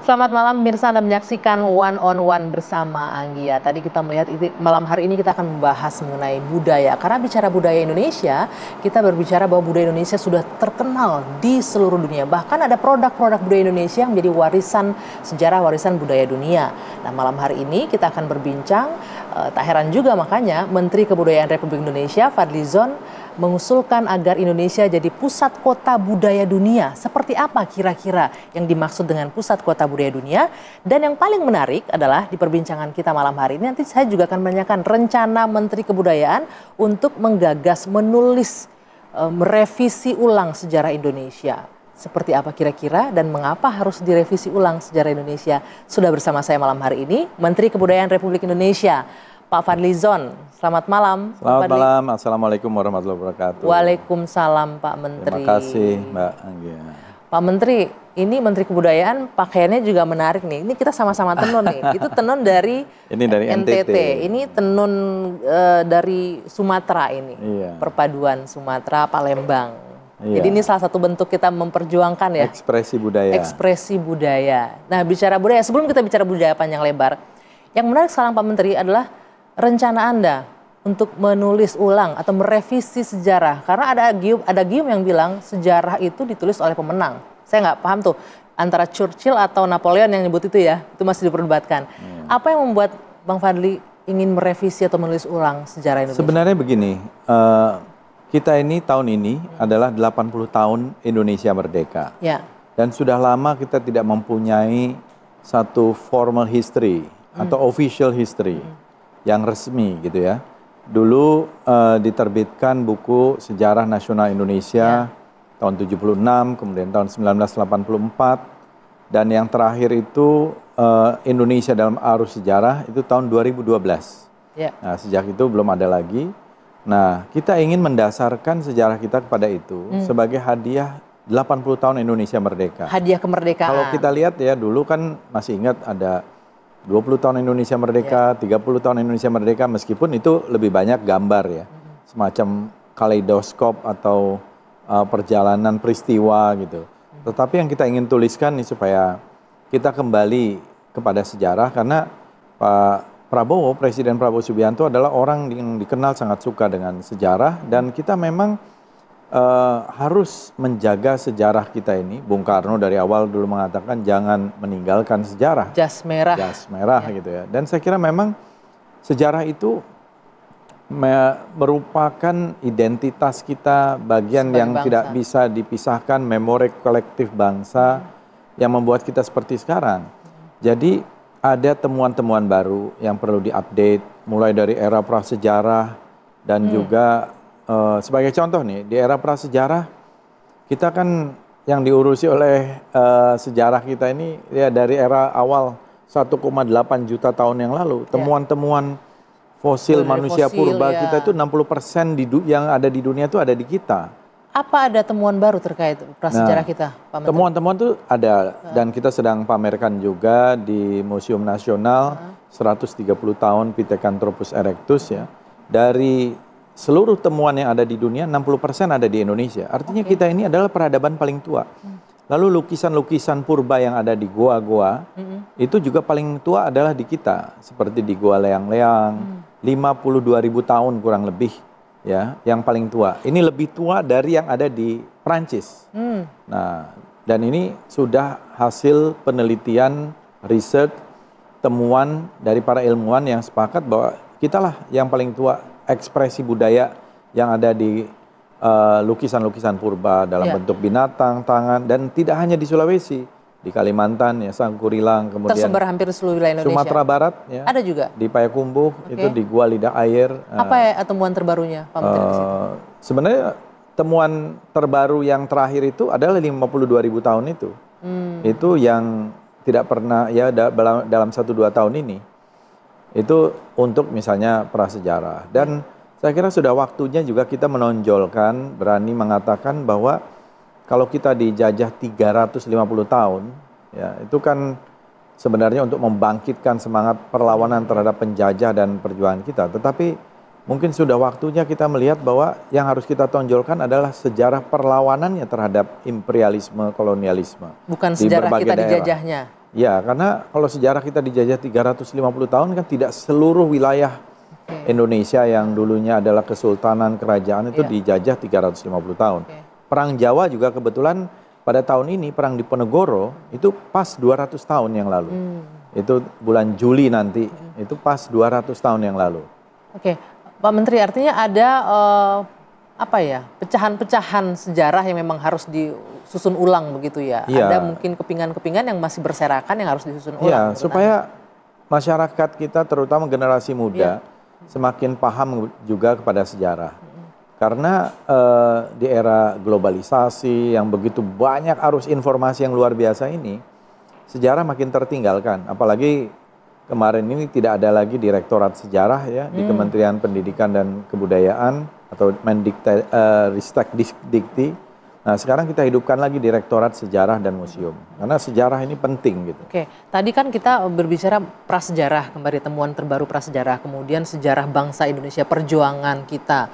Selamat malam pemirsa, Anda menyaksikan One on One bersama Anggia. Tadi kita melihat malam hari ini kita akan membahas mengenai budaya. Karena bicara budaya Indonesia, kita berbicara bahwa budaya Indonesia sudah terkenal di seluruh dunia. Bahkan ada produk-produk budaya Indonesia yang menjadi warisan sejarah, warisan budaya dunia. Nah, malam hari ini kita akan berbincang, tak heran juga makanya Menteri Kebudayaan Republik Indonesia Fadlizon mengusulkan agar Indonesia jadi pusat kota budaya dunia. Seperti apa kira-kira yang dimaksud dengan pusat kota budaya dunia? Dan yang paling menarik adalah di perbincangan kita malam hari ini, nanti saya juga akan menanyakan rencana Menteri Kebudayaan untuk menggagas, menulis, merevisi ulang sejarah Indonesia. Seperti apa kira-kira dan mengapa harus direvisi ulang sejarah Indonesia? Sudah bersama saya malam hari ini Menteri Kebudayaan Republik Indonesia, Pak Fadlizon. Selamat malam. Selamat malam. Assalamualaikum warahmatullahi wabarakatuh. Waalaikumsalam Pak Menteri. Terima kasih Mbak Anggia. Pak Menteri, ini Menteri Kebudayaan pakaiannya juga menarik nih. Ini kita sama-sama tenun nih. Itu tenun dari NTT. Ini tenun dari Sumatera ini. Iya. Perpaduan Sumatera, Palembang. Iya. Jadi ini salah satu bentuk kita memperjuangkan ya. Ekspresi budaya. Ekspresi budaya. Nah, bicara budaya, sebelum kita bicara budaya panjang lebar, yang menarik sekarang Pak Menteri adalah rencana Anda untuk menulis ulang atau merevisi sejarah. Karena ada gium yang bilang sejarah itu ditulis oleh pemenang. Saya nggak paham tuh antara Churchill atau Napoleon yang nyebut itu ya. Itu masih diperdebatkan. Apa yang membuat Bang Fadli ingin merevisi atau menulis ulang sejarah Indonesia? Sebenarnya begini, kita ini tahun ini adalah 80 tahun Indonesia merdeka. Ya. Dan sudah lama kita tidak mempunyai satu formal history atau official history yang resmi gitu ya. Dulu diterbitkan buku Sejarah Nasional Indonesia tahun 76, kemudian tahun 1984, dan yang terakhir itu Indonesia dalam Arus Sejarah itu tahun 2012. Ya. Nah, sejak itu belum ada lagi. Nah, kita ingin mendasarkan sejarah kita kepada itu sebagai hadiah 80 tahun Indonesia merdeka. Hadiah kemerdekaan. Kalau kita lihat ya, dulu kan masih ingat ada 20 tahun Indonesia Merdeka, 30 tahun Indonesia Merdeka, meskipun itu lebih banyak gambar ya. Semacam kaleidoskop atau perjalanan peristiwa gitu. Tetapi yang kita ingin tuliskan nih supaya kita kembali kepada sejarah, karena Pak Prabowo, Presiden Prabowo Subianto adalah orang yang dikenal sangat suka dengan sejarah, dan kita memang harus menjaga sejarah kita ini. Bung Karno dari awal dulu mengatakan jangan meninggalkan sejarah. Jas merah. Jas merah ya. Gitu ya. Dan saya kira memang sejarah itu merupakan identitas kita, bagian sebagai yang bangsa. Tidak bisa dipisahkan, memori kolektif bangsa yang membuat kita seperti sekarang. Jadi ada temuan-temuan baru yang perlu diupdate, mulai dari era prasejarah dan juga sebagai contoh nih, di era prasejarah kita kan yang diurusi oleh sejarah kita ini ya dari era awal 1,8 juta tahun yang lalu. Temuan-temuan fosil manusia purba ya. Kita itu 60% yang ada di dunia itu ada di kita. Apa ada temuan baru terkait prasejarah kita, Pak Menteri? Temuan-temuan itu ada dan kita sedang pamerkan juga di Museum Nasional 130 tahun Pithecanthropus erectus ya. Dari seluruh temuan yang ada di dunia, 60% ada di Indonesia. Artinya kita ini adalah peradaban paling tua. Lalu lukisan-lukisan purba yang ada di goa-goa, itu juga paling tua adalah di kita. Seperti di Goa Leang-Leang, 52.000 tahun kurang lebih, ya, yang paling tua. Ini lebih tua dari yang ada di Prancis. Nah, dan ini sudah hasil penelitian, riset, temuan dari para ilmuwan yang sepakat bahwa kitalah yang paling tua ekspresi budaya yang ada di lukisan-lukisan purba dalam bentuk binatang, tangan, dan tidak hanya di Sulawesi, di Kalimantan ya, Sangkurilang, kemudian tersebar hampir seluruh wilayah Indonesia. Sumatera Barat ya, ada juga di Payakumbuh, itu di Gua Lidah Air. Apa ya temuan terbarunya, Pak Menteri? Sebenarnya temuan terbaru yang terakhir itu adalah 52.000 tahun itu. Itu yang tidak pernah ya dalam 1-2 tahun ini itu untuk misalnya prasejarah. Dan saya kira sudah waktunya juga kita menonjolkan, berani mengatakan bahwa kalau kita dijajah 350 tahun, ya itu kan sebenarnya untuk membangkitkan semangat perlawanan terhadap penjajah dan perjuangan kita. Tetapi mungkin sudah waktunya kita melihat bahwa yang harus kita tonjolkan adalah sejarah perlawanannya terhadap imperialisme, kolonialisme. Bukan sejarah kita dijajahnya. Ya, karena kalau sejarah kita dijajah 350 tahun kan tidak seluruh wilayah Indonesia yang dulunya adalah kesultanan, kerajaan itu dijajah 350 tahun. Perang Jawa juga kebetulan pada tahun ini, Perang Diponegoro itu pas 200 tahun yang lalu. Itu bulan Juli nanti, itu pas 200 tahun yang lalu. Oke, Pak Menteri, artinya ada pecahan-pecahan sejarah yang memang harus disusun ulang begitu ya? Ada mungkin kepingan-kepingan yang masih berserakan yang harus disusun ulang. Supaya masyarakat kita terutama generasi muda semakin paham juga kepada sejarah. Karena di era globalisasi yang begitu banyak arus informasi yang luar biasa ini, sejarah makin tertinggalkan. Apalagi kemarin ini tidak ada lagi Direktorat Sejarah ya di Kementerian Pendidikan dan Kebudayaan atau Ristek-Dikti. Nah sekarang kita hidupkan lagi Direktorat Sejarah dan Museum. Karena sejarah ini penting gitu. Oke, tadi kan kita berbicara prasejarah, kembali temuan terbaru prasejarah, kemudian sejarah bangsa Indonesia, perjuangan kita.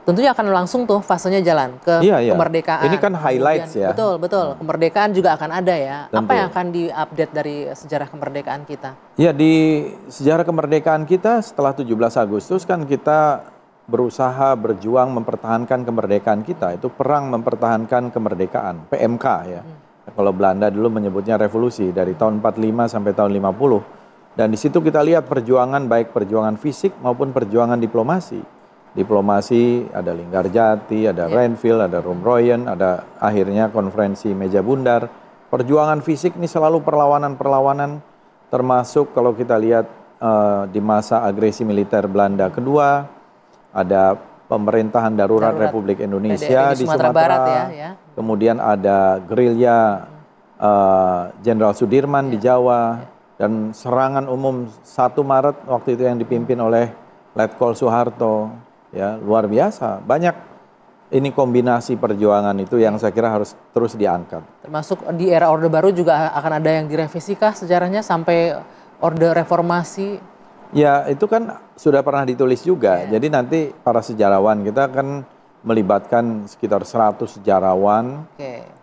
Tentunya akan langsung tuh fasenya jalan ke kemerdekaan. Ini kan highlights ya. Betul. Kemerdekaan juga akan ada ya. Tentu. Apa yang akan diupdate dari sejarah kemerdekaan kita? Ya, di sejarah kemerdekaan kita setelah 17 Agustus kan kita berusaha berjuang mempertahankan kemerdekaan kita. Itu perang mempertahankan kemerdekaan, PMK ya. Kalau Belanda dulu menyebutnya revolusi dari tahun 45 sampai tahun 50. Dan di situ kita lihat perjuangan baik perjuangan fisik maupun perjuangan diplomasi. Diplomasi, ada Linggarjati, ada Renville, ada Romroyen, ada akhirnya konferensi Meja Bundar. Perjuangan fisik ini selalu perlawanan-perlawanan, termasuk kalau kita lihat di masa agresi militer Belanda kedua, ada pemerintahan darurat Republik Indonesia di Sumatera Barat ya. Kemudian ada gerilya Jenderal Sudirman di Jawa, dan serangan umum 1 Maret waktu itu yang dipimpin oleh Letkol Soeharto. Ya, luar biasa. Banyak ini kombinasi perjuangan itu yang saya kira harus terus diangkat. Termasuk di era Orde Baru juga akan ada yang direvisikah sejarahnya sampai Orde Reformasi? Ya, itu kan sudah pernah ditulis juga. Jadi nanti para sejarawan kita akan melibatkan sekitar 100 sejarawan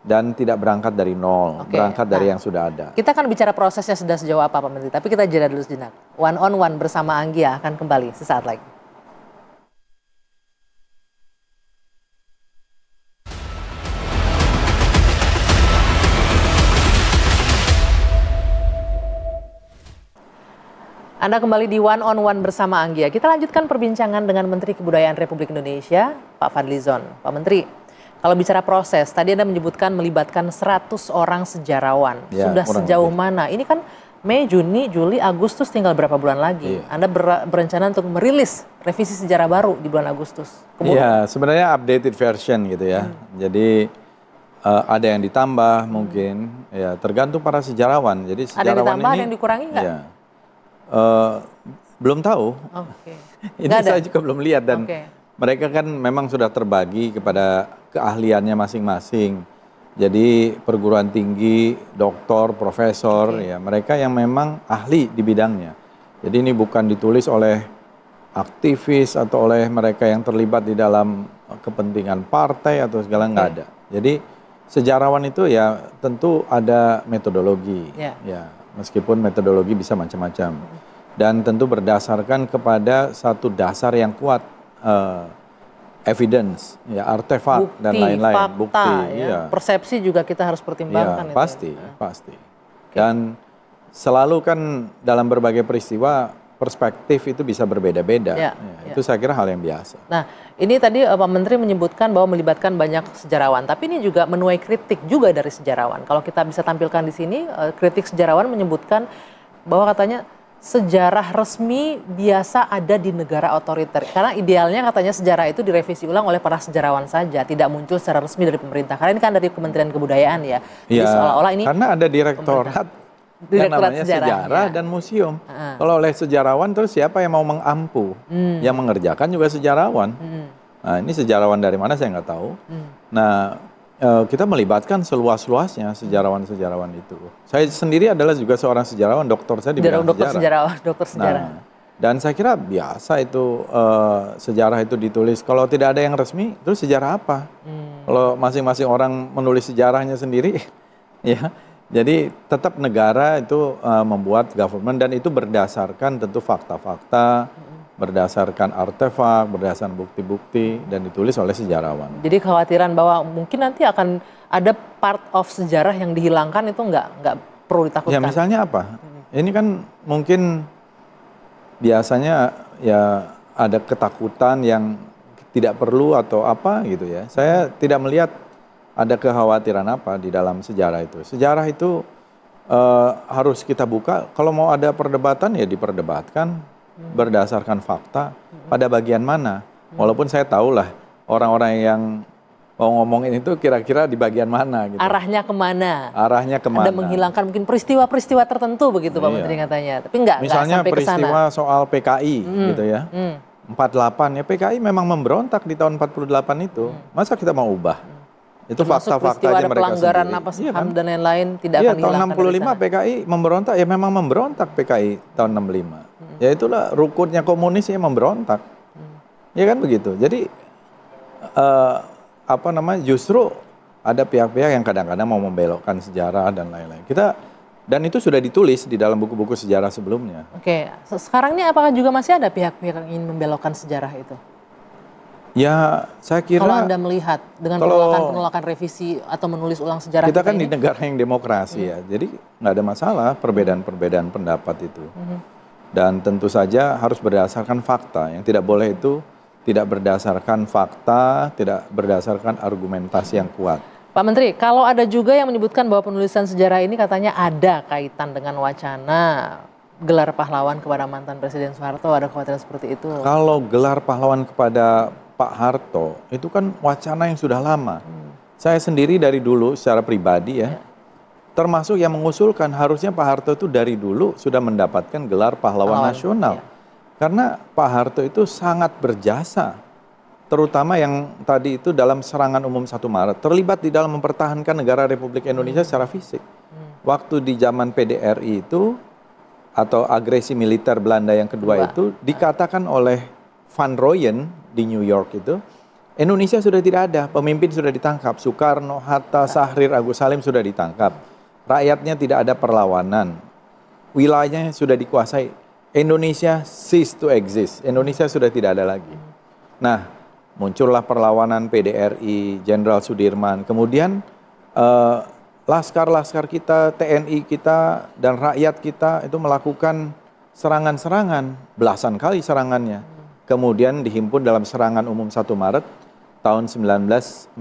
dan tidak berangkat dari nol, berangkat dari yang sudah ada. Kita akan bicara prosesnya sudah sejauh apa Pak Menteri, tapi kita jeda dulu sejenak. One on One bersama Anggia akan kembali sesaat lagi. Anda kembali di One on One bersama Anggia. Kita lanjutkan perbincangan dengan Menteri Kebudayaan Republik Indonesia, Pak Fadlizon. Pak Menteri, kalau bicara proses, tadi Anda menyebutkan melibatkan 100 orang sejarawan. Sudah sejauh mana? Ini kan Mei, Juni, Juli, Agustus tinggal berapa bulan lagi. Anda berencana untuk merilis revisi sejarah baru di bulan Agustus. Iya, sebenarnya updated version gitu ya. Jadi ada yang ditambah mungkin, ya tergantung para sejarawan. Jadi sejarawan ada yang ditambah, ada yang dikurangi nggak? Ya. Belum tahu. Ini saya juga belum lihat dan mereka kan memang sudah terbagi kepada keahliannya masing-masing. Jadi perguruan tinggi, doktor, profesor, ya mereka yang memang ahli di bidangnya. Jadi ini bukan ditulis oleh aktivis atau oleh mereka yang terlibat di dalam kepentingan partai atau segala, nggak ada. Jadi sejarawan itu ya tentu ada metodologi, ya meskipun metodologi bisa macam-macam. Dan tentu berdasarkan kepada satu dasar yang kuat, evidence, ya artefak bukti, dan lain-lain, bukti, ya. Persepsi juga kita harus pertimbangkan. Ya, pasti, pasti. Dan selalu kan dalam berbagai peristiwa perspektif itu bisa berbeda-beda. Itu saya kira hal yang biasa. Nah, ini tadi Pak Menteri menyebutkan bahwa melibatkan banyak sejarawan, tapi ini juga menuai kritik juga dari sejarawan. Kalau kita bisa tampilkan di sini, kritik sejarawan menyebutkan bahwa katanya sejarah resmi biasa ada di negara otoriter. Karena idealnya katanya sejarah itu direvisi ulang oleh para sejarawan saja, tidak muncul secara resmi dari pemerintah. Karena ini kan dari Kementerian Kebudayaan ya. Jadi seolah-olah ini karena ada direktorat yang namanya sejarah dan museum. Kalau oleh sejarawan terus siapa yang mau mengampu? Yang mengerjakan juga sejarawan. Nah ini sejarawan dari mana saya nggak tahu. Nah kita melibatkan seluas-luasnya sejarawan-sejarawan itu. Saya sendiri adalah juga seorang sejarawan, doktor saya di bidang sejarah. Dokter sejarah. Nah, dan saya kira biasa itu sejarah itu ditulis. Kalau tidak ada yang resmi, terus sejarah apa? Kalau masing-masing orang menulis sejarahnya sendiri, ya. Jadi tetap negara itu membuat government dan itu berdasarkan tentu fakta-fakta, berdasarkan artefak, berdasarkan bukti-bukti dan ditulis oleh sejarawan. Jadi kekhawatiran bahwa mungkin nanti akan ada part of sejarah yang dihilangkan itu nggak perlu ditakutkan. Ya misalnya apa? Ini kan mungkin biasanya ya ada ketakutan yang tidak perlu atau apa gitu ya. Saya tidak melihat ada kekhawatiran apa di dalam sejarah itu. Sejarah itu harus kita buka. Kalau mau ada perdebatan ya diperdebatkan berdasarkan fakta. Pada bagian mana? Walaupun saya tahulah orang-orang yang mau ngomongin itu kira-kira di bagian mana gitu. Arahnya kemana? Arahnya kemana? Ada menghilangkan mungkin peristiwa-peristiwa tertentu begitu Pak Menteri katanya. Tapi enggak misalnya sampai peristiwa soal PKI gitu ya. 48 ya PKI memang memberontak di tahun 48 itu. Masa kita mau ubah? Itu fakta-fakta aja mereka pelanggaran sendiri. apa sih dan lain-lain tidak akan tahun dihilangkan. 65 PKI memberontak ya memang memberontak PKI tahun 65. Ya itulah rukunnya komunis yang memberontak. Ya kan begitu. Jadi justru ada pihak-pihak yang kadang-kadang mau membelokkan sejarah dan lain-lain. Dan itu sudah ditulis di dalam buku-buku sejarah sebelumnya. Oke, sekarang ini apakah juga masih ada pihak-pihak yang ingin membelokkan sejarah itu? Ya, saya kira kalau Anda melihat dengan penolakan revisi atau menulis ulang sejarah kita kan di negara yang demokrasi ya, jadi nggak ada masalah perbedaan-perbedaan pendapat itu. Dan tentu saja harus berdasarkan fakta. Yang tidak boleh itu tidak berdasarkan fakta, tidak berdasarkan argumentasi yang kuat. Pak Menteri, kalau ada juga yang menyebutkan bahwa penulisan sejarah ini katanya ada kaitan dengan wacana gelar pahlawan kepada mantan Presiden Soeharto, ada kekhawatiran seperti itu? Kalau gelar pahlawan kepada Pak Harto itu kan wacana yang sudah lama. Saya sendiri dari dulu secara pribadi ya, termasuk yang mengusulkan harusnya Pak Harto itu dari dulu sudah mendapatkan gelar pahlawan nasional. Karena Pak Harto itu sangat berjasa, terutama yang tadi itu dalam serangan umum 1 Maret, terlibat di dalam mempertahankan negara Republik Indonesia secara fisik. Waktu di zaman PDRI itu, atau agresi militer Belanda yang kedua itu, dikatakan oleh Van Rooyen di New York itu, Indonesia sudah tidak ada, pemimpin sudah ditangkap, Soekarno, Hatta, Syahrir, Agus Salim sudah ditangkap, rakyatnya tidak ada perlawanan, wilayahnya sudah dikuasai, Indonesia cease to exist, Indonesia sudah tidak ada lagi. Nah, muncullah perlawanan PDRI, Jenderal Sudirman, kemudian laskar-laskar kita, TNI kita, dan rakyat kita itu melakukan serangan-serangan, belasan kali serangannya. Kemudian dihimpun dalam serangan umum 1 Maret tahun 1949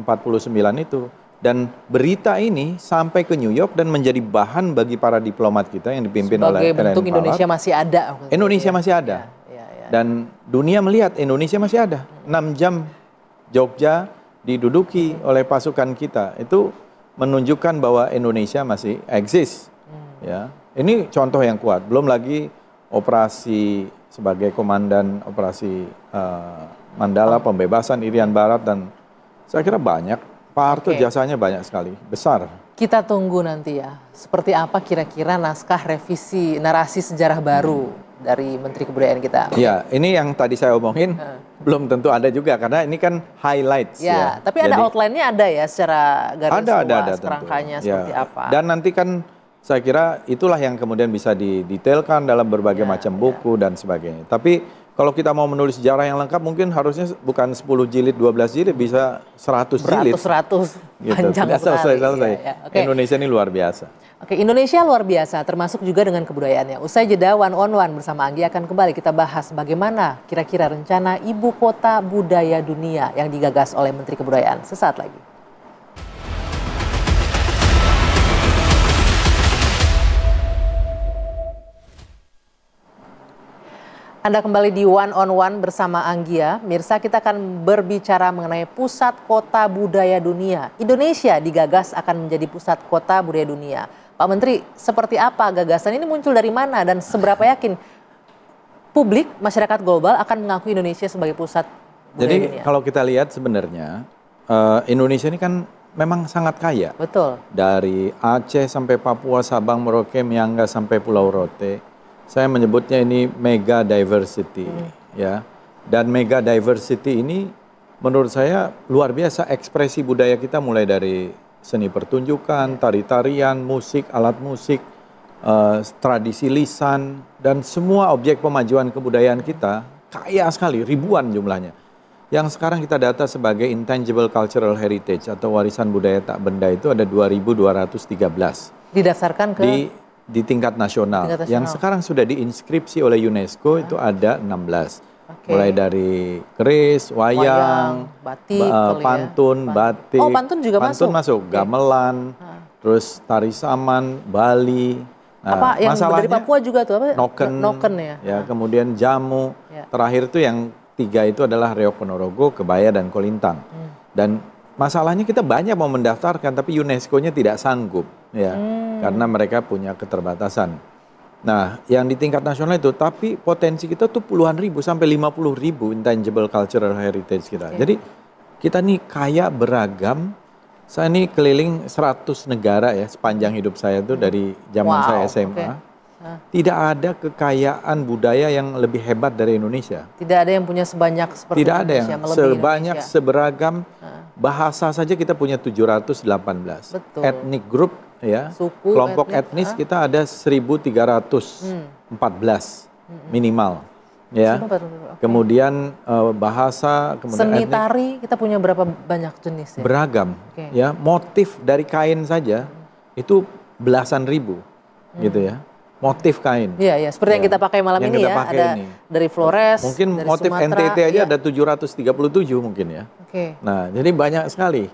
itu. Dan berita ini sampai ke New York dan menjadi bahan bagi para diplomat kita yang dipimpin oleh sebagai bentuk Indonesia masih ada. Indonesia masih ada. Dan dunia melihat Indonesia masih ada. 6 jam Jogja diduduki oleh pasukan kita. Itu menunjukkan bahwa Indonesia masih eksis. Ya. Ini contoh yang kuat. Belum lagi operasi sebagai komandan operasi Mandala, pembebasan Irian Barat, dan saya kira banyak. Pak Harto jasanya banyak sekali, besar. Kita tunggu nanti ya, seperti apa kira-kira naskah revisi narasi sejarah baru dari Menteri Kebudayaan kita. Ya, ini yang tadi saya omongin belum tentu ada juga, karena ini kan highlights ya. Tapi ada outline-nya ada ya secara garis luas kerangkanya seperti apa. Dan nanti kan saya kira itulah yang kemudian bisa didetailkan dalam berbagai macam buku dan sebagainya. Tapi kalau kita mau menulis sejarah yang lengkap mungkin harusnya bukan 10 jilid, 12 jilid, bisa 100 jilid. Beratus-ratus, gitu. Panjang sekali. Indonesia ini luar biasa. Indonesia luar biasa, termasuk juga dengan kebudayaannya. Usai jeda One on One bersama Anggi akan kembali kita bahas bagaimana kira-kira rencana Ibu Kota Budaya Dunia yang digagas oleh Menteri Kebudayaan. Sesaat lagi. Anda kembali di One on One bersama Anggia. Mirsa, kita akan berbicara mengenai pusat kota budaya dunia. Indonesia digagas akan menjadi pusat kota budaya dunia. Pak Menteri, seperti apa gagasan ini muncul dari mana dan seberapa yakin publik, masyarakat global akan mengakui Indonesia sebagai pusat budaya Jadi dunia? kalau kita lihat sebenarnya Indonesia ini kan memang sangat kaya. Betul. Dari Aceh sampai Papua, Sabang, Merauke, Myangga sampai Pulau Rote. Saya menyebutnya ini mega diversity, ya. Dan mega diversity ini menurut saya luar biasa, ekspresi budaya kita mulai dari seni pertunjukan, tari-tarian, musik, alat musik, tradisi lisan, dan semua objek pemajuan kebudayaan kita kaya sekali, ribuan jumlahnya. Yang sekarang kita data sebagai intangible cultural heritage atau warisan budaya tak benda itu ada 2.213. Didasarkan ke Di tingkat nasional. Yang sekarang sudah diinskripsi oleh UNESCO itu ada 16. Mulai dari keris, wayang, batik, pantun, batik. Oh, pantun juga pantun masuk. Gamelan, terus tari saman, Bali. Nah, apa yang dari masalahnya Papua juga tuh apa? Noken ya. Ya, kemudian jamu. Terakhir itu yang 3 itu adalah Reok Ponorogo, Kebaya, dan Kolintang. Dan masalahnya kita banyak mau mendaftarkan, tapi UNESCO-nya tidak sanggup, ya, karena mereka punya keterbatasan. Nah, yang di tingkat nasional itu, tapi potensi kita tuh puluhan ribu sampai 50.000 intangible cultural heritage kita. Jadi kita nih kaya beragam. Saya ini keliling 100 negara ya sepanjang hidup saya tuh dari zaman saya SMA. Tidak ada kekayaan budaya yang lebih hebat dari Indonesia. Tidak ada yang punya sebanyak seperti Tidak ada yang sebanyak, Indonesia. seberagam. Bahasa saja kita punya 718. Betul. Ethnic group ya. Suku, kelompok etnis kita ada 1.314 minimal. Ya. Kemudian bahasa, kemudian seni etnik, tari kita punya berapa banyak jenis ya? beragam. Ya, motif dari kain saja itu belasan ribu gitu ya. Motif kain. Iya, ya, seperti yang kita pakai malam yang ini kita ya, pakai ada ini. dari Flores, mungkin dari motif Sumatera, NTT aja ada 737 mungkin ya. Nah, jadi banyak sekali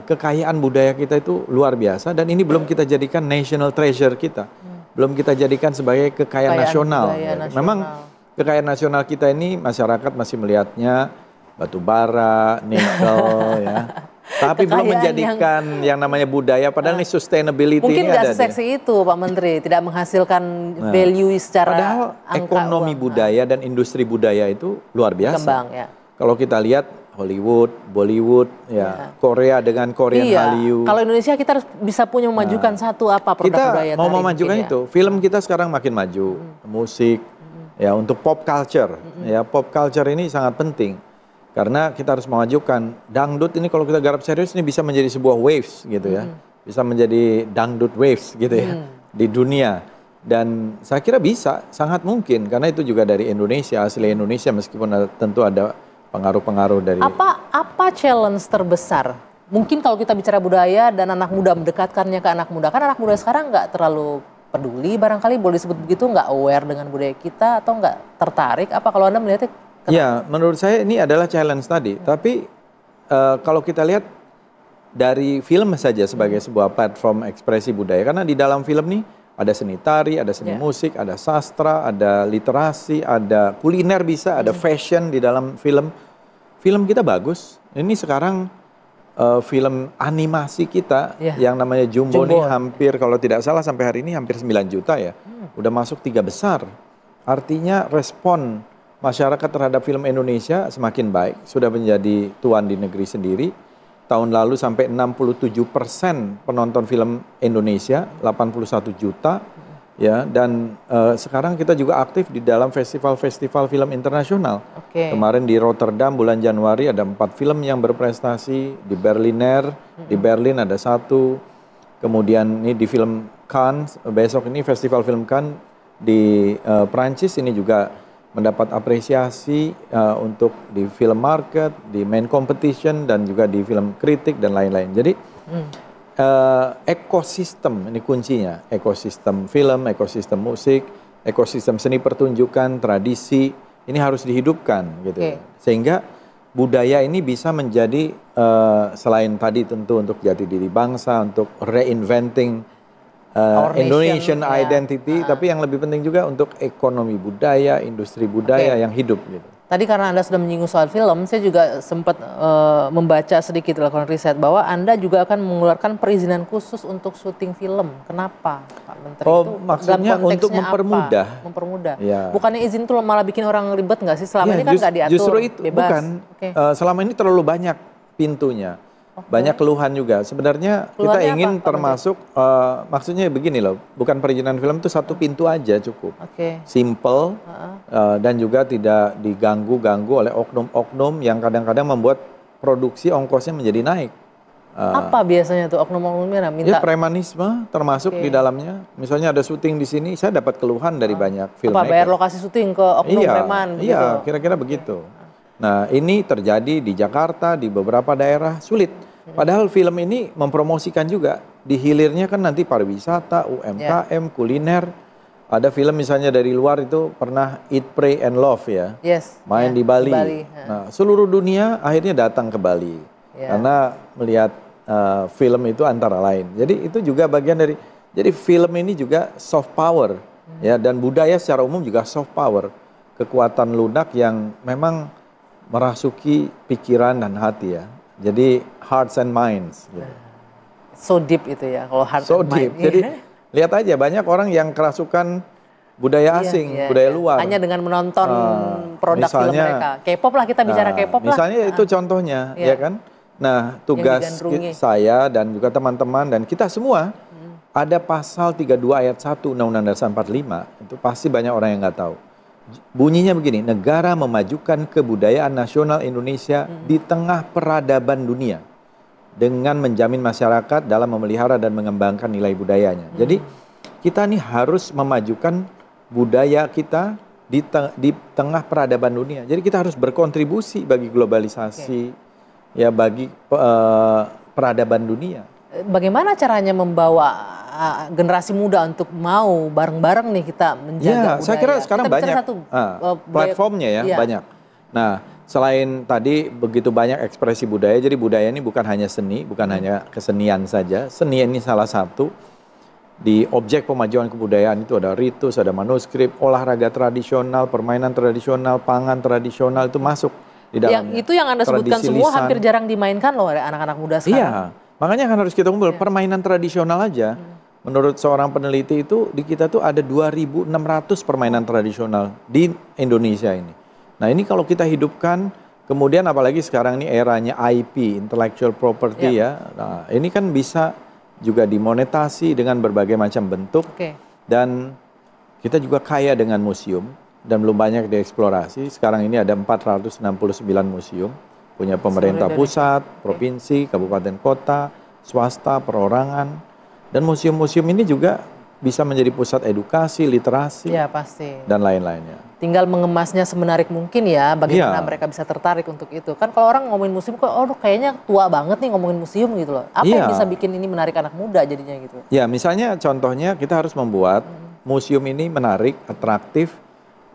kekayaan budaya kita itu luar biasa, dan ini belum kita jadikan national treasure kita, belum kita jadikan sebagai kekayaan nasional. Memang kekayaan nasional kita ini masyarakat masih melihatnya batu bara, nikel, ya. Tapi belum menjadikan yang namanya budaya, padahal ini sustainability mungkin ini ada. Mungkin nggak seseksi itu Pak Menteri, tidak menghasilkan value secara padahal angka ekonomi uang. budaya dan industri budaya itu luar biasa. Kembang, ya. Kalau kita lihat Hollywood, Bollywood, ya, Korea dengan Korean Hallyu. Kalau Indonesia kita harus bisa punya memajukan satu apa produk kita budaya. Kita mau memajukan itu. Film kita sekarang makin maju, musik, ya, untuk pop culture. Ya, pop culture ini sangat penting. Karena kita harus memajukan dangdut ini, kalau kita garap serius ini bisa menjadi sebuah waves gitu ya. Bisa menjadi dangdut waves gitu ya di dunia. Dan saya kira bisa, sangat mungkin, karena itu juga dari Indonesia, asli Indonesia, meskipun tentu ada pengaruh-pengaruh dari... Apa challenge terbesar? Mungkin kalau kita bicara budaya dan anak muda, mendekatkannya ke anak muda. Kan anak muda sekarang nggak terlalu peduli, barangkali boleh disebut begitu, nggak aware dengan budaya kita atau nggak tertarik. Apa kalau Anda melihatnya? Ya, menurut saya ini adalah challenge tadi. Tapi kalau kita lihat dari film saja sebagai sebuah platform ekspresi budaya, karena di dalam film nih ada seni tari, ada seni musik, ada sastra, ada literasi, ada kuliner bisa, ada fashion di dalam film. Film kita bagus. Ini sekarang film animasi kita yang namanya Jumbo nih hampir, kalau tidak salah sampai hari ini hampir 9 juta ya. Udah masuk 3 besar. Artinya respon masyarakat terhadap film Indonesia semakin baik, sudah menjadi tuan di negeri sendiri. Tahun lalu sampai 67% penonton film Indonesia, 81 juta, ya. Dan sekarang kita juga aktif di dalam festival-festival film internasional. Kemarin di Rotterdam bulan Januari ada 4 film yang berprestasi, di Berliner, di Berlin ada 1, kemudian ini di film Cannes, besok ini festival film Cannes di Prancis ini juga mendapat apresiasi untuk di film market, di main competition, dan juga di film kritik dan lain-lain. Jadi ekosistem ini kuncinya, ekosistem film, ekosistem musik, ekosistem seni pertunjukan, tradisi ini harus dihidupkan gitu. Sehingga budaya ini bisa menjadi selain tadi tentu untuk jati diri bangsa, untuk reinventing Indonesian identity, tapi yang lebih penting juga untuk ekonomi budaya, industri budaya yang hidup gitu. tadi karena Anda sudah menyinggung soal film, saya juga sempat membaca sedikit, lakukan riset bahwa Anda juga akan mengeluarkan perizinan khusus untuk syuting film. Kenapa, Pak Menteri? Oh, itu maksudnya dalam untuk konteksnya mempermudah. apa? Mempermudah. Ya. Bukannya izin itu malah bikin orang ribet nggak sih? Selama ini kan nggak diatur, justru itu, bebas. bukan. Okay. Selama ini terlalu banyak pintunya. Banyak keluhan juga. Sebenarnya kita ingin apa, termasuk, maksudnya begini loh, bukan perizinan film itu satu pintu aja cukup. Simple, dan juga tidak diganggu-ganggu oleh oknum-oknum yang kadang-kadang membuat produksi ongkosnya menjadi naik. Apa biasanya tuh oknum-oknumnya minta? Ya premanisme termasuk di dalamnya. Misalnya ada syuting di sini, saya dapat keluhan dari banyak filmmaker. Apa bayar lokasi syuting ke oknum preman? Iya, kira-kira begitu. Nah, ini terjadi di Jakarta, di beberapa daerah, sulit. Padahal film ini mempromosikan juga. Di hilirnya kan nanti pariwisata, UMKM, kuliner. Ada film misalnya dari luar itu pernah Eat, Pray, and Love ya. Main di Bali. Nah, seluruh dunia akhirnya datang ke Bali. Karena melihat film itu antara lain. Jadi itu juga bagian dari, jadi film ini juga soft power. Ya, dan budaya secara umum juga soft power. Kekuatan lunak yang memang merasuki pikiran dan hati ya. Jadi hearts and minds. Gitu. So deep itu ya, kalau heart so and deep. mind. Jadi lihat aja banyak orang yang kerasukan budaya asing, budaya luar. Hanya dengan menonton produk film mereka. K-pop lah, kita bicara K-pop lah. Misalnya itu contohnya, ya kan. Nah, tugas saya dan juga teman-teman dan kita semua ada pasal 32 ayat 1 Undang-Undang Dasar 45. Itu pasti banyak orang yang nggak tahu. Bunyinya begini, negara memajukan kebudayaan nasional Indonesia di tengah peradaban dunia dengan menjamin masyarakat dalam memelihara dan mengembangkan nilai budayanya. Jadi kita nih harus memajukan budaya kita di tengah peradaban dunia. Jadi kita harus berkontribusi bagi globalisasi, ya bagi peradaban dunia. Bagaimana caranya membawa generasi muda untuk mau bareng-bareng nih kita menjaga budaya? Saya kira sekarang banyak platformnya ya, banyak. Nah, selain tadi begitu banyak ekspresi budaya, jadi budaya ini bukan hanya seni, bukan hanya kesenian saja. Seni ini salah satu. Di objek pemajuan kebudayaan itu ada ritus, ada manuskrip, olahraga tradisional, permainan tradisional, pangan tradisional itu masuk di dalamnya. Itu yang Anda sebutkan semua hampir jarang dimainkan loh oleh anak-anak muda sekarang. Iya. Makanya kan harus kita kumpul permainan tradisional aja. Menurut seorang peneliti itu di kita tuh ada 2.600 permainan tradisional di Indonesia ini. Nah ini kalau kita hidupkan, kemudian apalagi sekarang ini eranya IP, intellectual property ya. Nah ini kan bisa juga dimonetasi dengan berbagai macam bentuk. Dan kita juga kaya dengan museum dan belum banyak dieksplorasi. Sekarang ini ada 469 museum. Punya pemerintah pusat, provinsi, kabupaten kota, swasta, perorangan. Dan museum-museum ini juga bisa menjadi pusat edukasi, literasi, dan lain-lainnya. Tinggal mengemasnya semenarik mungkin ya, bagaimana mereka bisa tertarik untuk itu. Kan kalau orang ngomongin museum, kok kayaknya tua banget nih ngomongin museum gitu loh. Apa yang bisa bikin ini menarik anak muda jadinya gitu? Ya, misalnya contohnya kita harus membuat museum ini menarik, atraktif.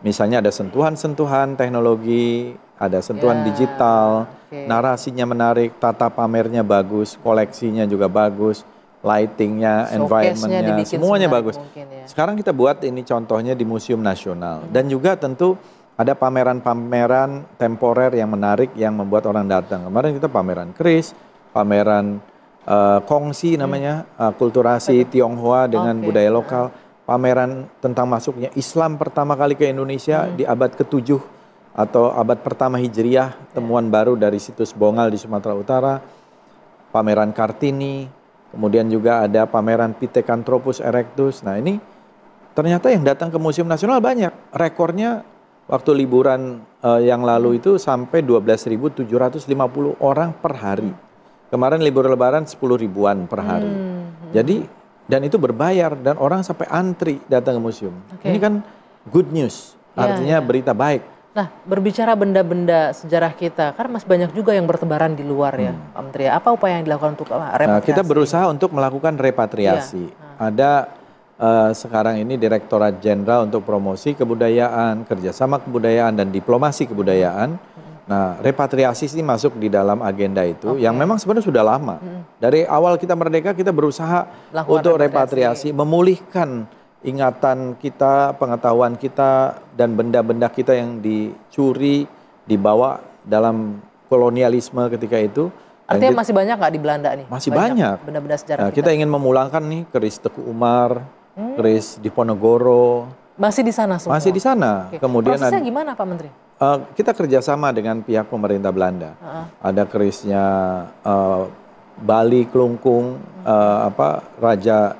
Misalnya ada sentuhan-sentuhan teknologi, ada sentuhan digital, narasinya menarik, tata pamernya bagus, koleksinya juga bagus, lightingnya, environmentnya, semuanya bagus. Sekarang kita buat ini contohnya di Museum Nasional. Dan juga tentu ada pameran-pameran temporer yang menarik yang membuat orang datang. Kemarin kita pameran keris, pameran kongsi namanya, kulturasi Tionghoa dengan budaya lokal. Pameran tentang masuknya Islam pertama kali ke Indonesia di abad ke-7 atau abad pertama Hijriah, temuan baru dari situs Bongal di Sumatera Utara, pameran Kartini, kemudian juga ada pameran Pithecanthropus erectus. Nah ini ternyata yang datang ke Museum Nasional banyak, rekornya waktu liburan yang lalu itu sampai 12.750 orang per hari. Kemarin libur lebaran 10 ribuan per hari. Jadi dan itu berbayar dan orang sampai antri datang ke museum. Ini kan good news, artinya berita baik. Nah, berbicara benda-benda sejarah kita, kan masih banyak juga yang bertebaran di luar ya, Pak Menteri. Apa upaya yang dilakukan untuk repatriasi? Nah, kita berusaha untuk melakukan repatriasi. Ada sekarang ini Direktorat Jenderal untuk Promosi Kebudayaan, Kerjasama Kebudayaan, dan Diplomasi Kebudayaan. Nah, repatriasi ini masuk di dalam agenda itu yang memang sebenarnya sudah lama. Dari awal kita merdeka kita berusaha untuk repatriasi, memulihkan ingatan kita, pengetahuan kita, dan benda-benda kita yang dicuri, dibawa dalam kolonialisme ketika itu. Artinya masih banyak nggak di Belanda nih? Masih banyak. Benda-benda sejarah Nah, kita ingin memulangkan nih keris Teku Umar, keris Diponegoro. Masih di sana semua? Masih di sana. Oke. Kemudian prosesnya gimana Pak Menteri? Kita kerjasama dengan pihak pemerintah Belanda. Ada kerisnya Bali Klungkung, Raja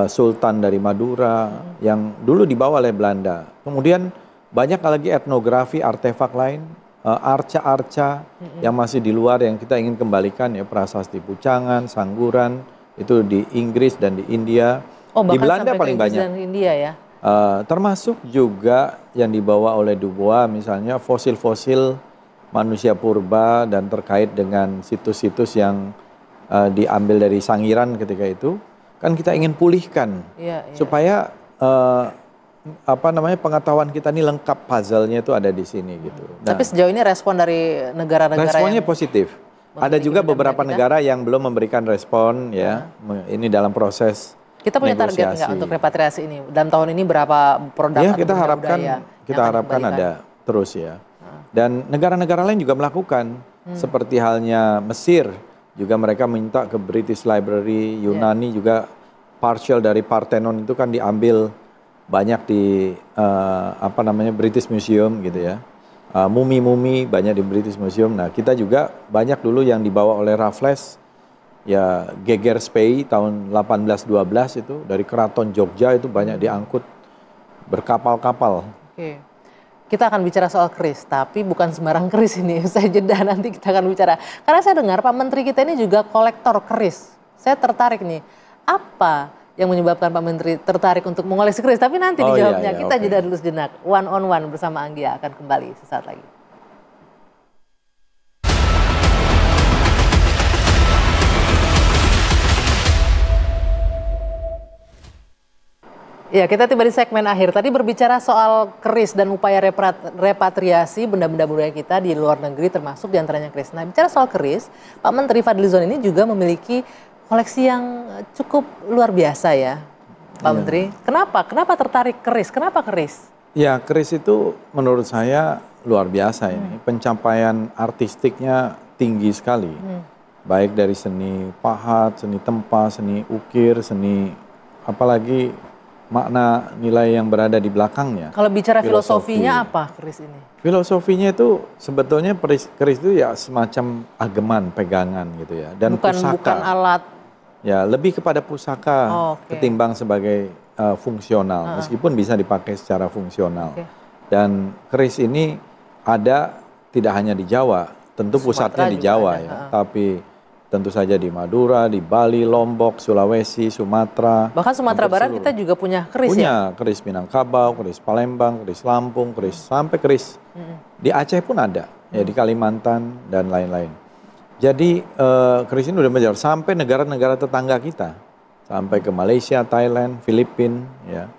Sultan dari Madura yang dulu dibawa oleh Belanda. Kemudian banyak lagi etnografi, artefak lain, arca-arca yang masih di luar yang kita ingin kembalikan ya, prasasti Pucangan, Sangguran itu di Inggris dan di India. Oh, di Belanda sampai paling ke Inggris banyak. Dan India ya. Termasuk juga yang dibawa oleh Dubois, misalnya fosil-fosil manusia purba dan terkait dengan situs-situs yang diambil dari Sangiran ketika itu, kan kita ingin pulihkan supaya pengetahuan kita ini lengkap, puzzle-nya itu ada di sini gitu. Nah, tapi sejauh ini respon dari negara-negara responnya positif. Ada juga beberapa negara yang belum memberikan respon ya. Ini dalam proses. Kita punya target nggak untuk repatriasi ini? Dalam tahun ini berapa produk ya, kita harapkan ada terus ya. Dan negara-negara lain juga melakukan. Seperti halnya Mesir, juga mereka minta ke British Library, Yunani juga partial dari Parthenon itu kan diambil banyak di British Museum gitu ya. Mumi-mumi banyak di British Museum. Nah, kita juga banyak dulu yang dibawa oleh Raffles. Ya, Geger Spey tahun 1812 itu dari Keraton Jogja itu banyak diangkut berkapal-kapal. Oke. Kita akan bicara soal keris, tapi bukan sembarang keris ini. Saya jeda nanti kita akan bicara. Karena saya dengar Pak Menteri kita ini juga kolektor keris. Saya tertarik nih, apa yang menyebabkan Pak Menteri tertarik untuk mengoleksi keris? Tapi nanti dijawabnya. Kita jeda dulu sejenak. One on one bersama Anggia akan kembali sesaat lagi. Ya, kita tiba di segmen akhir. Tadi berbicara soal keris dan upaya repatriasi benda-benda budaya kita di luar negeri, termasuk diantaranya keris. Nah, bicara soal keris, Pak Menteri Fadlizon ini juga memiliki koleksi yang cukup luar biasa ya, Pak Menteri. Kenapa tertarik keris? Kenapa keris? Ya, keris itu menurut saya luar biasa ini. Pencapaian artistiknya tinggi sekali. Baik dari seni pahat, seni tempa, seni ukir, seni apalagi makna nilai yang berada di belakangnya. Kalau bicara filosofinya apa keris ini? Filosofinya itu sebetulnya keris itu ya semacam ageman, pegangan gitu ya. Dan pusaka. Bukan alat. Ya, lebih kepada pusaka ketimbang sebagai fungsional. Meskipun bisa dipakai secara fungsional. Dan keris ini ada tidak hanya di Jawa, tentu pusatnya di Jawa ya. Tapi tentu saja di Madura, di Bali, Lombok, Sulawesi, Sumatera. Bahkan Sumatera Barat kita juga punya keris ya? Punya, keris Minangkabau, keris Palembang, keris Lampung, keris sampai keris. Di Aceh pun ada, ya di Kalimantan dan lain-lain. Jadi keris ini udah menjadi sampai negara-negara tetangga kita. Sampai ke Malaysia, Thailand, Filipina, ya.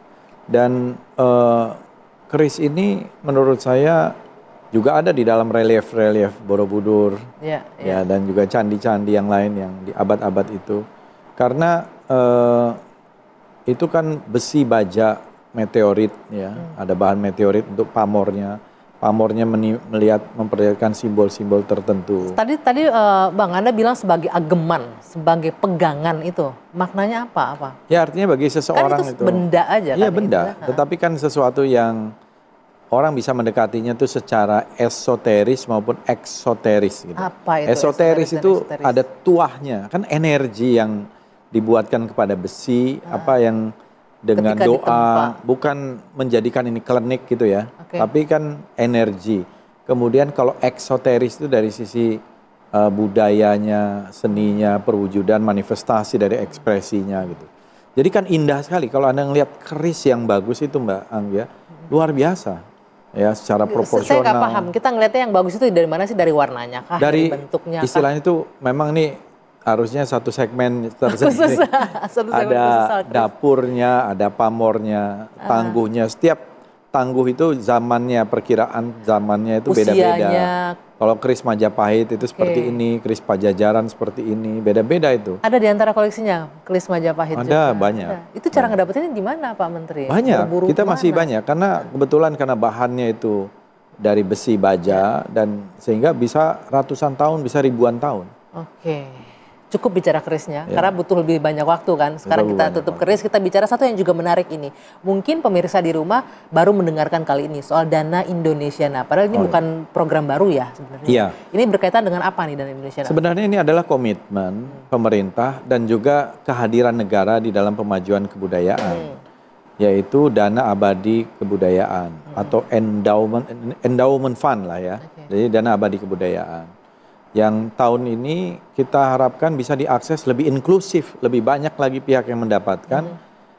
Dan keris ini menurut saya juga ada di dalam relief-relief Borobudur, ya, dan juga candi-candi yang lain yang di abad-abad itu. Karena itu kan besi baja meteorit, ya, ada bahan meteorit untuk pamornya. Pamornya memperlihatkan simbol-simbol tertentu. Tadi Bang, Anda bilang sebagai ageman, sebagai pegangan itu, maknanya apa? Ya, artinya bagi seseorang kan itu benda aja kan? Iya, benda, tetapi kan sesuatu yang orang bisa mendekatinya itu secara esoteris maupun eksoteris gitu. Apa itu? Esoteris itu ada tuahnya, kan energi yang dibuatkan kepada besi, apa yang dengan ketika doa, ditempa. bukan menjadikan ini klinik gitu ya, tapi kan energi. Kemudian kalau eksoteris itu dari sisi budayanya, seninya, perwujudan, manifestasi dari ekspresinya gitu. Jadi kan indah sekali kalau Anda ngelihat keris yang bagus itu Mbak Anggia, luar biasa. Ya, secara proporsional. Saya nggak paham, kita ngelihatnya yang bagus itu dari mana sih? Dari warnanya kah? Dari bentuknya kah? Istilahnya itu memang nih harusnya satu segmen tersendiri. Ada dapurnya, ada pamornya, tangguhnya. Setiap tangguh itu zamannya, perkiraan zamannya itu beda-beda. Kalau keris Majapahit itu seperti ini, keris Pajajaran seperti ini, beda-beda itu. Ada di antara koleksinya keris Majapahit ada, juga? banyak. Itu cara ngedapetinnya gimana Pak Menteri? Banyak, kita masih banyak. Karena kebetulan karena bahannya itu dari besi baja dan sehingga bisa ratusan tahun, bisa ribuan tahun. Oke. Cukup bicara kerisnya, karena butuh lebih banyak waktu kan. Sekarang kita tutup keris, kita bicara satu yang juga menarik ini. Mungkin pemirsa di rumah baru mendengarkan kali ini soal Dana Indonesia. Nah, padahal ini bukan program baru ya sebenarnya. Iya. Ini berkaitan dengan apa nih Dana Indonesia? Sebenarnya ini adalah komitmen pemerintah dan juga kehadiran negara di dalam pemajuan kebudayaan, yaitu Dana Abadi Kebudayaan atau endowment fund lah ya. Jadi Dana Abadi Kebudayaan. Yang tahun ini kita harapkan bisa diakses lebih inklusif, lebih banyak lagi pihak yang mendapatkan.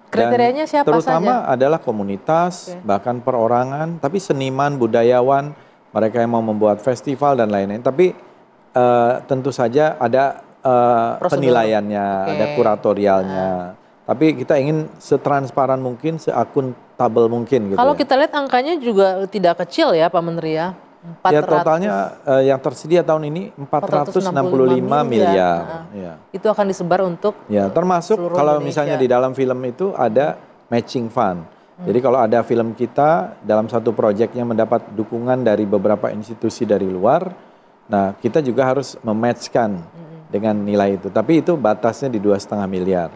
Kriterianya siapa terutama saja? adalah komunitas, bahkan perorangan, tapi seniman, budayawan, mereka yang mau membuat festival dan lain-lain. Tapi tentu saja ada penilaiannya, ada kuratorialnya. Tapi kita ingin setransparan mungkin, seakuntabel mungkin gitu. Kalau kita lihat angkanya juga tidak kecil ya Pak Menteri ya. 400. Ya totalnya yang tersedia tahun ini 465 miliar. Ya. Itu akan disebar untuk termasuk kalau misalnya di dalam film itu ada matching fund. Jadi kalau ada film kita dalam satu proyeknya mendapat dukungan dari beberapa institusi dari luar, nah kita juga harus mematchkan dengan nilai itu. Tapi itu batasnya di 2,5 miliar.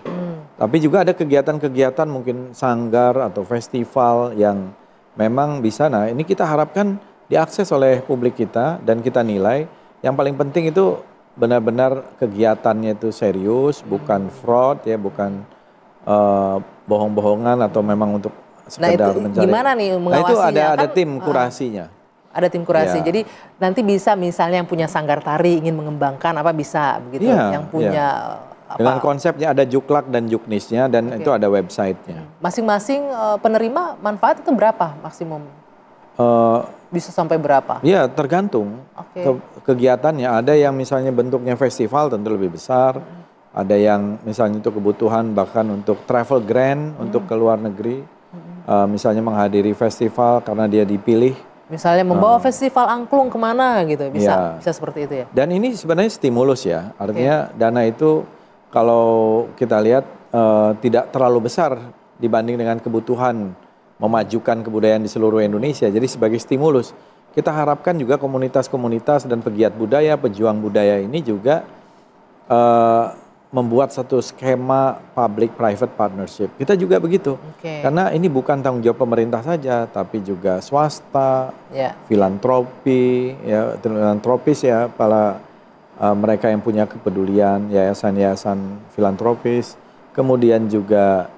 Tapi juga ada kegiatan-kegiatan mungkin sanggar atau festival yang memang bisa. Nah ini kita harapkan diakses oleh publik kita dan kita nilai. Yang paling penting itu benar-benar kegiatannya itu serius, bukan fraud ya, bukan bohong-bohongan atau memang untuk sekedar mencari. Gimana nih mengawasinya? Nah itu ada tim kurasinya. Ada tim kurasi. Jadi nanti bisa misalnya yang punya sanggar tari ingin mengembangkan apa bisa begitu, yang punya dengan konsepnya ada juklak dan juknisnya dan itu ada websitenya. Masing-masing penerima manfaat itu berapa maksimum? Bisa sampai berapa? Ya tergantung kegiatannya. Ada yang misalnya bentuknya festival tentu lebih besar. Ada yang misalnya untuk kebutuhan bahkan untuk travel grant untuk ke luar negeri. Misalnya menghadiri festival karena dia dipilih. Misalnya membawa festival angklung kemana gitu, bisa seperti itu ya. Dan ini sebenarnya stimulus ya. Artinya dana itu kalau kita lihat tidak terlalu besar dibanding dengan kebutuhan memajukan kebudayaan di seluruh Indonesia. Jadi sebagai stimulus, kita harapkan juga komunitas-komunitas dan pegiat budaya, pejuang budaya ini juga membuat satu skema public-private partnership. Kita juga begitu. Karena ini bukan tanggung jawab pemerintah saja, tapi juga swasta, filantropi, filantropis ya, para mereka yang punya kepedulian, yayasan-yayasan filantropis, kemudian juga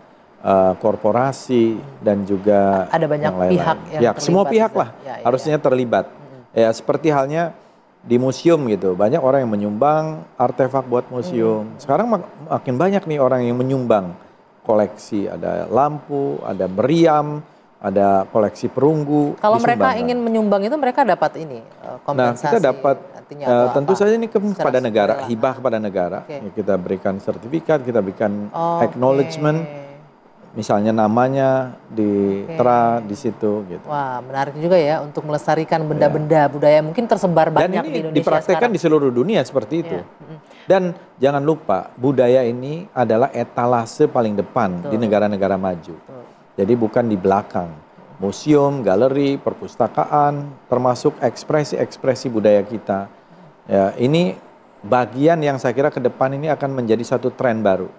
korporasi dan juga ada banyak pihak yang terlibat. Semua pihak lah harusnya terlibat. Ya seperti halnya di museum gitu, banyak orang yang menyumbang artefak buat museum. Sekarang makin banyak nih orang yang menyumbang koleksi, ada lampu, ada meriam, ada koleksi perunggu. Kalau mereka ingin menyumbang itu mereka dapat ini kompensasi. Nah kita dapat tentu saja ini kepada negara, hibah kepada negara. Ya, kita berikan sertifikat, kita berikan acknowledgement. Misalnya namanya ditera di situ gitu. Wah, menarik juga ya untuk melestarikan benda-benda budaya mungkin tersebar banyak di Indonesia. Dan ini dipraktekkan di seluruh dunia seperti itu. Dan jangan lupa, budaya ini adalah etalase paling depan di negara-negara maju. Jadi bukan di belakang. Museum, galeri, perpustakaan, termasuk ekspresi-ekspresi budaya kita. Ya, ini bagian yang saya kira ke depan ini akan menjadi satu tren baru.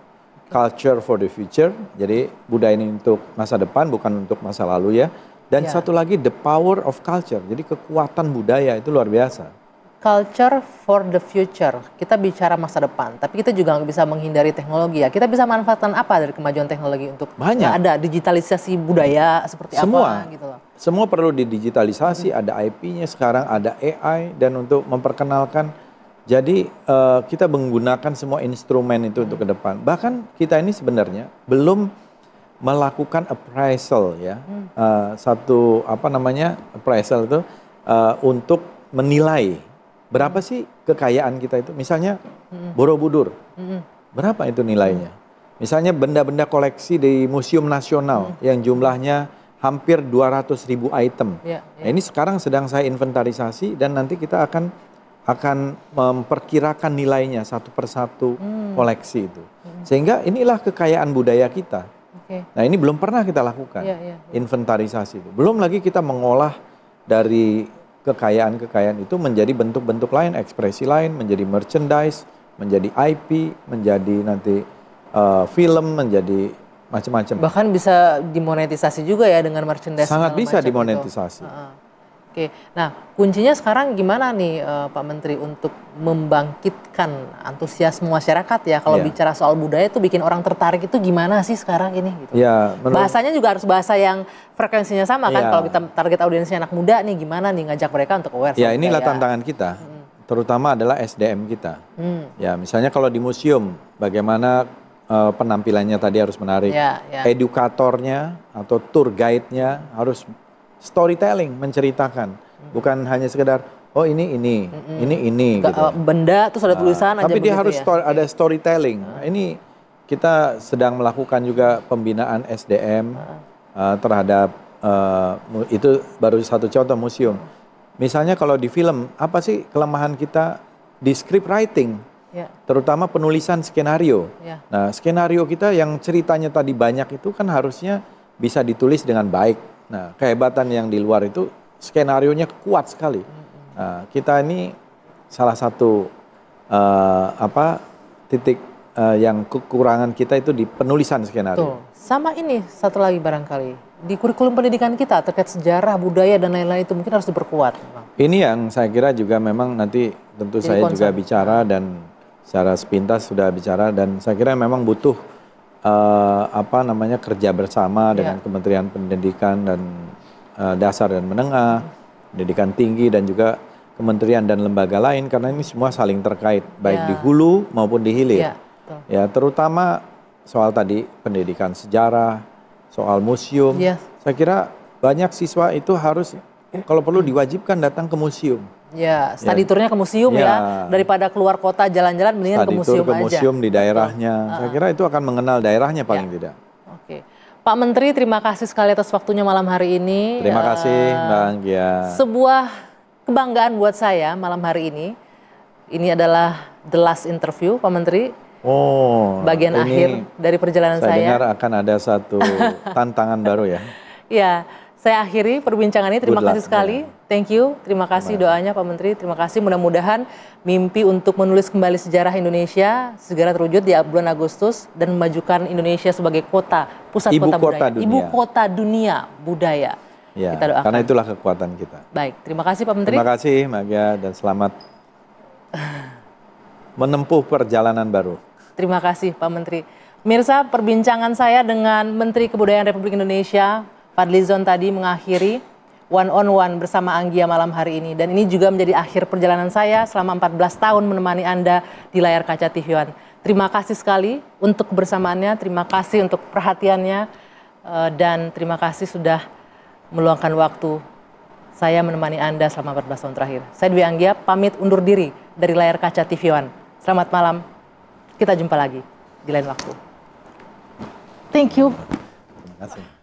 Culture for the future, jadi budaya ini untuk masa depan bukan untuk masa lalu ya. Dan satu lagi the power of culture, jadi kekuatan budaya itu luar biasa. Culture for the future, kita bicara masa depan, tapi kita juga nggak bisa menghindari teknologi ya. Kita bisa manfaatkan apa dari kemajuan teknologi untuk ada digitalisasi budaya seperti apa gitu loh. Semua perlu didigitalisasi, ada IP-nya sekarang, ada AI dan untuk memperkenalkan. Jadi kita menggunakan semua instrumen itu untuk ke depan. Bahkan kita ini sebenarnya belum melakukan appraisal ya. Satu appraisal itu untuk menilai berapa sih kekayaan kita itu. Misalnya Borobudur. Berapa itu nilainya? Misalnya benda-benda koleksi di Museum Nasional yang jumlahnya hampir 200.000 item. Nah, ini sekarang sedang saya inventarisasi dan nanti kita akan memperkirakan nilainya satu persatu koleksi itu. Sehingga inilah kekayaan budaya kita. Nah ini belum pernah kita lakukan inventarisasi itu. Belum lagi kita mengolah dari kekayaan-kekayaan itu menjadi bentuk-bentuk lain, ekspresi lain, menjadi merchandise, menjadi IP, menjadi nanti film, menjadi macam-macam. Bahkan bisa dimonetisasi juga ya dengan merchandise. Sangat bisa dimonetisasi. Oke, nah kuncinya sekarang gimana nih Pak Menteri untuk membangkitkan antusiasme masyarakat ya kalau bicara soal budaya itu bikin orang tertarik itu gimana sih sekarang ini? Gitu. Ya, bahasanya juga harus bahasa yang frekuensinya sama kan kalau kita target audiensnya anak muda nih gimana nih ngajak mereka untuk aware. Ya inilah tantangan kita, terutama adalah SDM kita. Ya misalnya kalau di museum bagaimana penampilannya tadi harus menarik, edukatornya atau tour guide-nya harus storytelling, menceritakan, bukan hanya sekedar oh ini gitu. Benda terus ada tulisan aja. Tapi dia harus ada storytelling. Ini kita sedang melakukan juga pembinaan SDM terhadap itu baru satu contoh museum. Misalnya kalau di film, apa sih kelemahan kita di script writing, terutama penulisan skenario. Nah skenario kita yang ceritanya tadi banyak itu kan harusnya bisa ditulis dengan baik. Nah, kehebatan yang di luar itu skenarionya kuat sekali. Nah, kita ini salah satu titik yang kekurangan kita itu di penulisan skenario. Tuh. Sama ini satu lagi barangkali di kurikulum pendidikan kita terkait sejarah, budaya dan lain-lain itu mungkin harus diperkuat. Ini yang saya kira juga memang nanti tentu saya juga bicara dan secara sepintas sudah bicara dan saya kira memang butuh kerja bersama dengan Kementerian Pendidikan dan Dasar dan Menengah, Pendidikan Tinggi dan juga kementerian dan lembaga lain karena ini semua saling terkait baik di hulu maupun di hilir. Ya, terutama soal tadi pendidikan sejarah, soal museum. Saya kira banyak siswa itu harus kalau perlu diwajibkan datang ke museum. Ya, study tournya ke museum ya. Daripada keluar kota jalan-jalan mendingan ke museum aja. Museum di daerahnya. Saya kira itu akan mengenal daerahnya paling tidak. Oke. Pak Menteri, terima kasih sekali atas waktunya malam hari ini. Terima kasih Mbak Anggia. Sebuah kebanggaan buat saya malam hari ini. Ini adalah the last interview Pak Menteri. Bagian akhir dari perjalanan saya. Saya dengar akan ada satu tantangan baru ya. Ya. Saya akhiri perbincangan ini. Terima kasih sekali. Thank you. Terima kasih doanya Pak Menteri. Terima kasih. Mudah-mudahan mimpi untuk menulis kembali sejarah Indonesia segera terwujud di bulan Agustus dan memajukan Indonesia sebagai kota, pusat kota budaya. Ibu kota dunia budaya. Ya, kita doakan. Karena itulah kekuatan kita. Baik. Terima kasih Pak Menteri. Terima kasih Magia dan selamat menempuh perjalanan baru. Terima kasih Pak Menteri. Mirsa, perbincangan saya dengan Menteri Kebudayaan Republik Indonesia Fadlizon tadi mengakhiri one on one bersama Anggia malam hari ini. Dan ini juga menjadi akhir perjalanan saya selama 14 tahun menemani Anda di layar kaca TV One. Terima kasih sekali untuk kebersamaannya, terima kasih untuk perhatiannya, dan terima kasih sudah meluangkan waktu saya menemani Anda selama 14 tahun terakhir. Saya Dwi Anggia, pamit undur diri dari layar kaca TV One. Selamat malam, kita jumpa lagi di lain waktu. Thank you. Terima kasih.